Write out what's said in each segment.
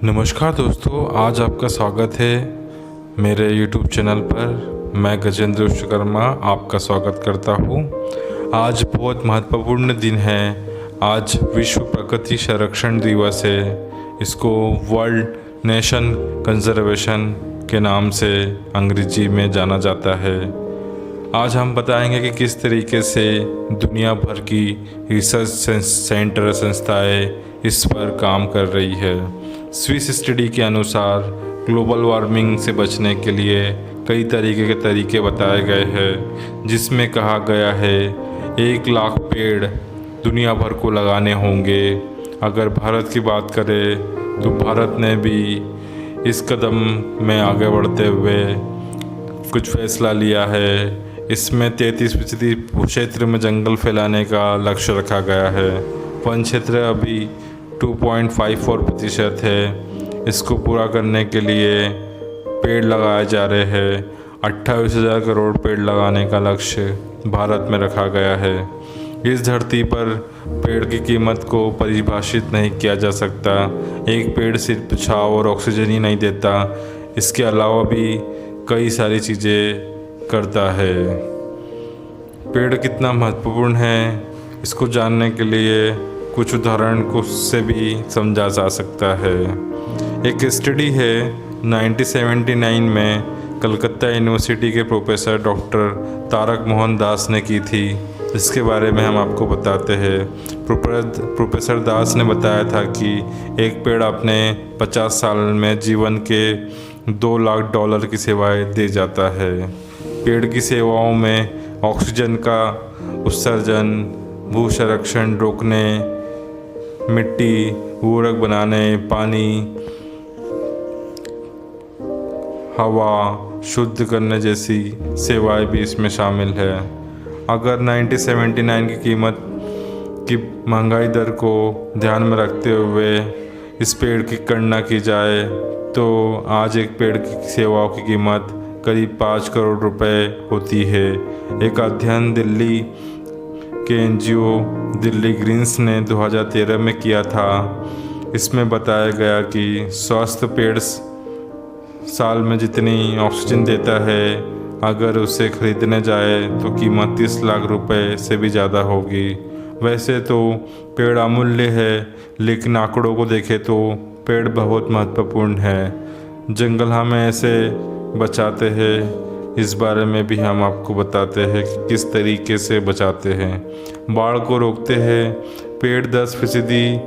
नमस्कार दोस्तों, आज आपका स्वागत है मेरे YouTube चैनल पर। मैं गजेंद्र विश्वकर्मा आपका स्वागत करता हूँ। आज बहुत महत्वपूर्ण दिन है। आज विश्व प्रकृति संरक्षण दिवस है। इसको वर्ल्ड नेशन कंजर्वेशन के नाम से अंग्रेजी में जाना जाता है। आज हम बताएंगे कि किस तरीके से दुनिया भर की रिसर्च सेंटर संस्थाएं इस पर काम कर रही है। स्विस स्टडी के अनुसार ग्लोबल वार्मिंग से बचने के लिए कई तरीके के तरीके बताए गए हैं, जिसमें कहा गया है 1 लाख पेड़ दुनिया भर को लगाने होंगे। अगर भारत की बात करें तो भारत ने भी इस कदम में आगे बढ़ते हुए कुछ फैसला लिया है। इसमें 33% क्षेत्र में जंगल फैलाने का लक्ष्य रखा गया है। वन क्षेत्र अभी 2.54% है। इसको पूरा करने के लिए पेड़ लगाए जा रहे हैं। 28,000 करोड़ पेड़ लगाने का लक्ष्य भारत में रखा गया है। इस धरती पर पेड़ की कीमत को परिभाषित नहीं किया जा सकता। एक पेड़ सिर्फ छांव और ऑक्सीजन ही नहीं देता, इसके अलावा भी कई सारी चीज़ें करता है। पेड़ कितना महत्वपूर्ण है, इसको जानने के लिए कुछ उदाहरण को से भी समझा जा सकता है। एक स्टडी है 1979 में कलकत्ता यूनिवर्सिटी के प्रोफेसर डॉक्टर तारक मोहन दास ने की थी। इसके बारे में हम आपको बताते हैं। प्रोफेसर दास ने बताया था कि एक पेड़ अपने 50 साल में जीवन के $2 लाख की सेवाएं दे जाता है। पेड़ की सेवाओं में ऑक्सीजन का उत्सर्जन, भू संरक्षण रोकने, मिट्टी उर्वरक बनाने, पानी, हवा शुद्ध करने जैसी सेवाएं भी इसमें शामिल है। अगर 1979 की कीमत की महंगाई दर को ध्यान में रखते हुए इस पेड़ की गणना की जाए तो आज एक पेड़ की सेवाओं की कीमत करीब 5 करोड़ रुपए होती है। एक अध्ययन दिल्ली के NGO दिल्ली ग्रीन्स ने 2013 में किया था। इसमें बताया गया कि स्वस्थ पेड़ साल में जितनी ऑक्सीजन देता है, अगर उसे खरीदने जाए तो कीमत 30 लाख रुपए से भी ज़्यादा होगी। वैसे तो पेड़ अमूल्य है, लेकिन आंकड़ों को देखें तो पेड़ बहुत महत्वपूर्ण है। जंगल हमें ऐसे बचाते हैं, इस बारे में भी हम आपको बताते हैं कि किस तरीके से बचाते हैं। बाढ़ को रोकते हैं। पेड़ 10%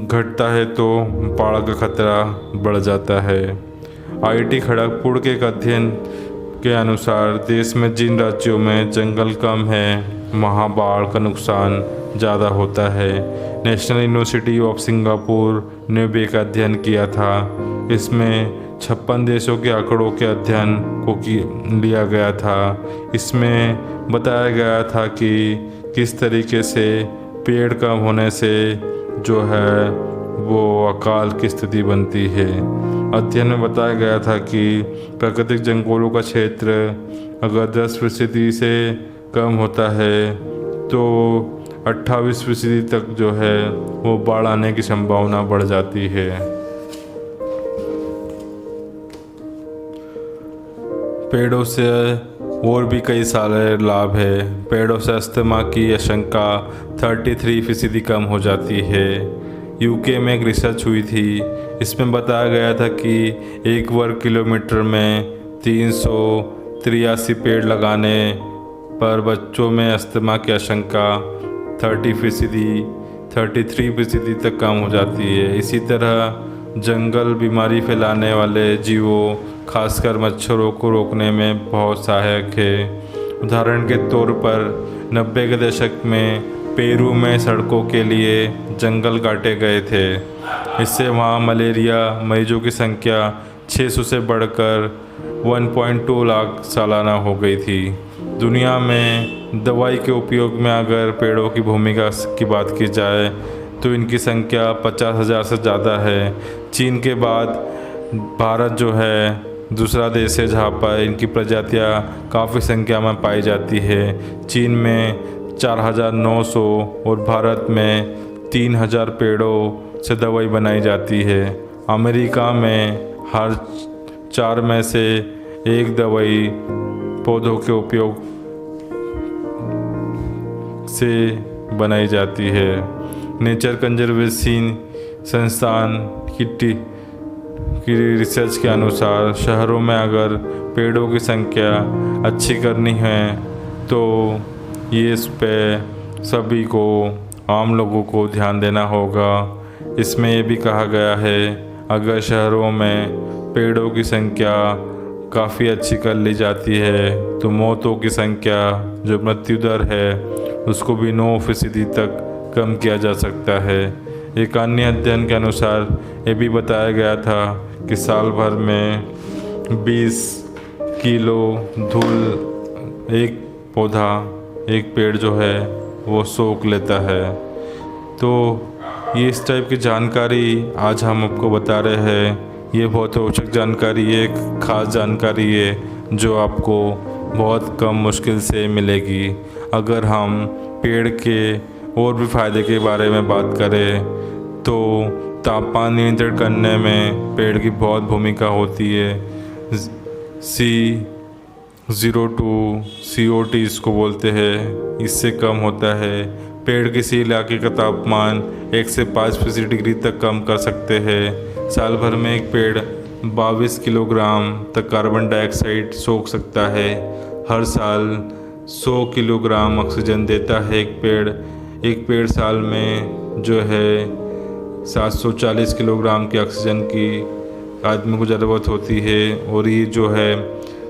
घटता है तो बाढ़ का खतरा बढ़ जाता है। IIT खड़गपुर के एक अध्ययन के अनुसार देश में जिन राज्यों में जंगल कम है, वहाँ बाढ़ का नुकसान ज़्यादा होता है। नेशनल यूनिवर्सिटी ऑफ सिंगापुर ने भी एक अध्ययन किया था। इसमें 56 देशों के आंकड़ों के अध्ययन को लिया गया था। इसमें बताया गया था कि किस तरीके से पेड़ कम होने से जो है वो अकाल की स्थिति बनती है। अध्ययन में बताया गया था कि प्राकृतिक जंगलों का क्षेत्र अगर 10% से कम होता है तो 28% तक जो है वो बाढ़ आने की संभावना बढ़ जाती है। पेड़ों से और भी कई सारे लाभ है। पेड़ों से अस्थमा की आशंका 33% कम हो जाती है। UK में एक रिसर्च हुई थी। इसमें बताया गया था कि 1 वर्ग किलोमीटर में 383 पेड़ लगाने पर बच्चों में अस्थमा की आशंका 33% तक कम हो जाती है। इसी तरह जंगल बीमारी फैलाने वाले जीवों, खासकर मच्छरों को रोकने में बहुत सहायक है। उदाहरण के तौर पर 90 के दशक में पेरू में सड़कों के लिए जंगल काटे गए थे। इससे वहाँ मलेरिया मरीजों की संख्या 600 से बढ़कर 1.2 लाख सालाना हो गई थी। दुनिया में दवाई के उपयोग में अगर पेड़ों की भूमिका की बात की जाए तो इनकी संख्या 50,000 से ज़्यादा है। चीन के बाद भारत जो है दूसरा देश है जहाँ पर इनकी प्रजातियाँ काफ़ी संख्या में पाई जाती है। चीन में 4,900 और भारत में 3000 पेड़ों से दवाई बनाई जाती है। अमेरिका में हर 4 में से 1 दवाई पौधों के उपयोग से बनाई जाती है। नेचर कंजर्वेशन संस्थान की रिसर्च के अनुसार शहरों में अगर पेड़ों की संख्या अच्छी करनी है तो ये इस पे सभी को, आम लोगों को ध्यान देना होगा। इसमें ये भी कहा गया है अगर शहरों में पेड़ों की संख्या काफ़ी अच्छी कर ली जाती है तो मौतों की संख्या, जो मृत्यु दर है, उसको भी 9% तक कम किया जा सकता है। एक अन्य अध्ययन के अनुसार ये भी बताया गया था कि साल भर में 20 किलो धूल एक पौधा, एक पेड़ जो है वो सोख लेता है। तो ये इस टाइप की जानकारी आज हम आपको बता रहे हैं। ये बहुत रोचक जानकारी है, एक ख़ास जानकारी है जो आपको बहुत कम मुश्किल से मिलेगी। अगर हम पेड़ के और भी फ़ायदे के बारे में बात करें तो तापमान नियंत्रण करने में पेड़ की बहुत भूमिका होती है। C02 COT इसको बोलते हैं, इससे कम होता है। पेड़ किसी इलाके का तापमान 1 से 5 डिग्री तक कम कर सकते हैं। साल भर में एक पेड़ 22 किलोग्राम तक कार्बन डाइऑक्साइड सोख सकता है। हर साल 100 किलोग्राम ऑक्सीजन देता है एक पेड़ साल में जो है 740 किलोग्राम की ऑक्सीजन की आदमी को ज़रूरत होती है और ये जो है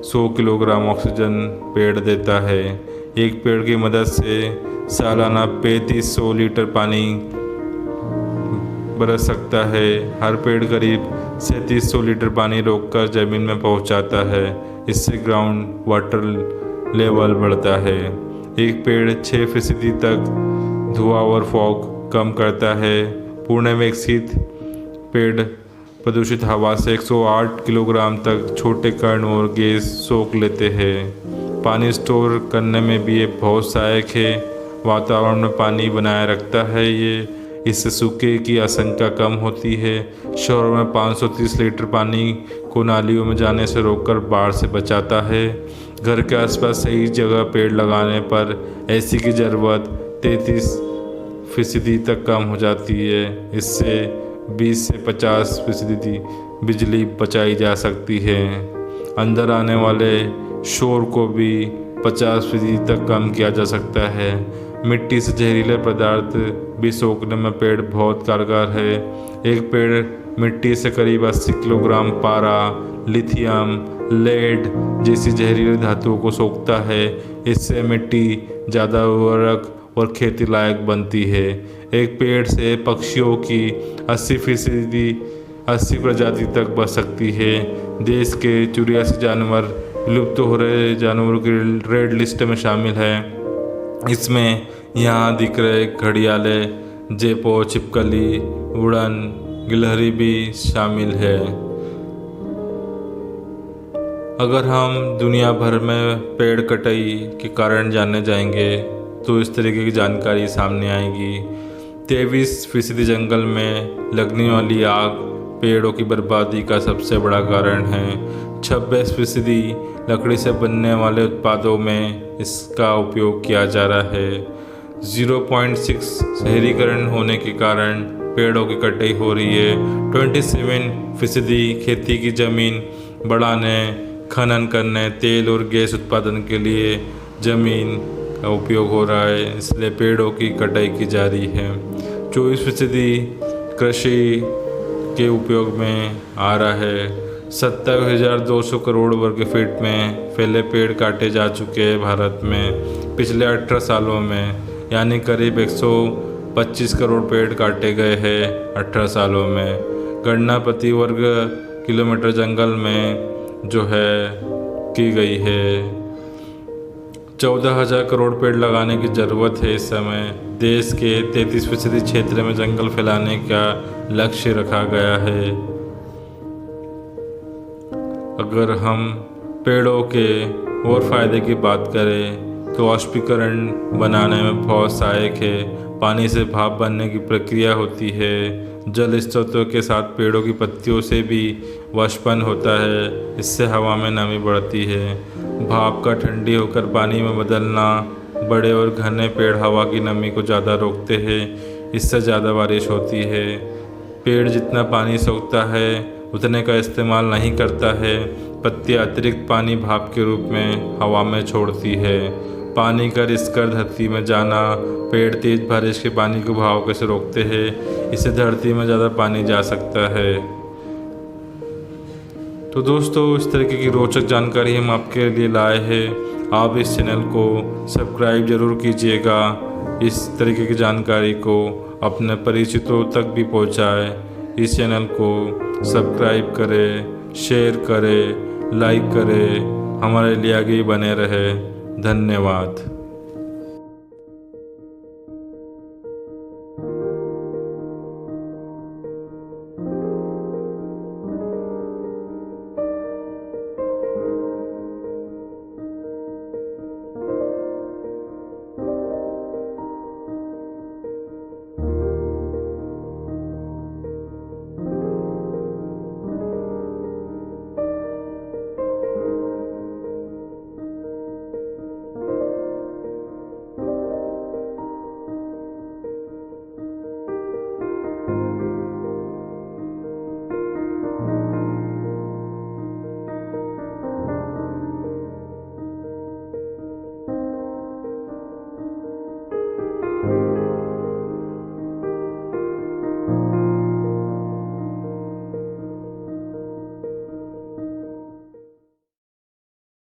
100 किलोग्राम ऑक्सीजन पेड़ देता है। एक पेड़ की मदद से सालाना 3500 लीटर पानी बरस सकता है। हर पेड़ करीब 3700 लीटर पानी रोककर ज़मीन में पहुंचाता है। इससे ग्राउंड वाटर लेवल बढ़ता है। एक पेड़ 6% तक धुआं और फॉग कम करता है। पुणे में एक शीत पेड़ प्रदूषित हवा से 108 किलोग्राम तक छोटे कण और गैस सोख लेते हैं। पानी स्टोर करने में भी ये बहुत सहायक है। वातावरण में पानी बनाए रखता है ये, इससे सूखे की आशंका कम होती है। शहरों में 530 लीटर पानी को नालियों में जाने से रोककर बाढ़ से बचाता है। घर के आसपास सही जगह पेड़ लगाने पर एसी की ज़रूरत 33% तक कम हो जाती है। इससे 20 से 50% बिजली बचाई जा सकती है। अंदर आने वाले शोर को भी 50% तक कम किया जा सकता है। मिट्टी से जहरीले पदार्थ भी सोखने में पेड़ बहुत कारगर है। एक पेड़ मिट्टी से करीब 80 किलोग्राम पारा, लिथियम, लेड जैसी जहरीली धातुओं को सोखता है। इससे मिट्टी ज़्यादा उर्वरक और खेती लायक बनती है। एक पेड़ से पक्षियों की 80 प्रजाति तक बच सकती है। देश के 84 जानवर विलुप्त हो रहे जानवरों की रेड लिस्ट में शामिल है। इसमें यहाँ दिख रहे घड़ियाले, जेपो, छिपकली, उड़न, गिलहरी भी शामिल है। अगर हम दुनिया भर में पेड़ कटाई के कारण जानने जाएंगे तो इस तरीके की जानकारी सामने आएगी। 23% जंगल में लगने वाली आग पेड़ों की बर्बादी का सबसे बड़ा कारण है। 26% लकड़ी से बनने वाले उत्पादों में इसका उपयोग किया जा रहा है। 0.6 शहरीकरण होने के कारण पेड़ों की कटाई हो रही है। 27% खेती की ज़मीन बढ़ाने, खनन करने, तेल और गैस उत्पादन के लिए ज़मीन का उपयोग हो रहा है, इसलिए पेड़ों की कटाई की जा रही है। 24% कृषि के उपयोग में आ रहा है। 27,200 करोड़ वर्ग फीट में फैले पेड़ काटे जा चुके हैं भारत में पिछले 18 सालों में, यानी करीब 125 करोड़ पेड़ काटे गए हैं 18 सालों में। गणना प्रति वर्ग किलोमीटर जंगल में जो है की गई है। 14,000 करोड़ पेड़ लगाने की ज़रूरत है। इस समय देश के 33% क्षेत्र में जंगल फैलाने का लक्ष्य रखा गया है। अगर हम पेड़ों के और फ़ायदे की बात करें तो वाष्पीकरण बनाने में बहुत सहायक है। पानी से भाप बनने की प्रक्रिया होती है। जल स्रोतों के साथ पेड़ों की पत्तियों से भी वाष्पन होता है, इससे हवा में नमी बढ़ती है। भाप का ठंडी होकर पानी में बदलना, बड़े और घने पेड़ हवा की नमी को ज़्यादा रोकते हैं, इससे ज़्यादा बारिश होती है। पेड़ जितना पानी सोखता है उतने का इस्तेमाल नहीं करता है। पत्तियाँ अतिरिक्त पानी भाप के रूप में हवा में छोड़ती है। पानी का रिसकर धरती में जाना, पेड़ तेज बारिश के पानी को बहाव कैसे रोकते हैं, इससे धरती में ज़्यादा पानी जा सकता है। तो दोस्तों, इस तरीके की रोचक जानकारी हम आपके लिए लाए हैं। आप इस चैनल को सब्सक्राइब जरूर कीजिएगा। इस तरीके की जानकारी को अपने परिचितों तक भी पहुंचाएं। इस चैनल को सब्सक्राइब करें, शेयर करें, लाइक करें। हमारे लिए आगे बने रहे। धन्यवाद।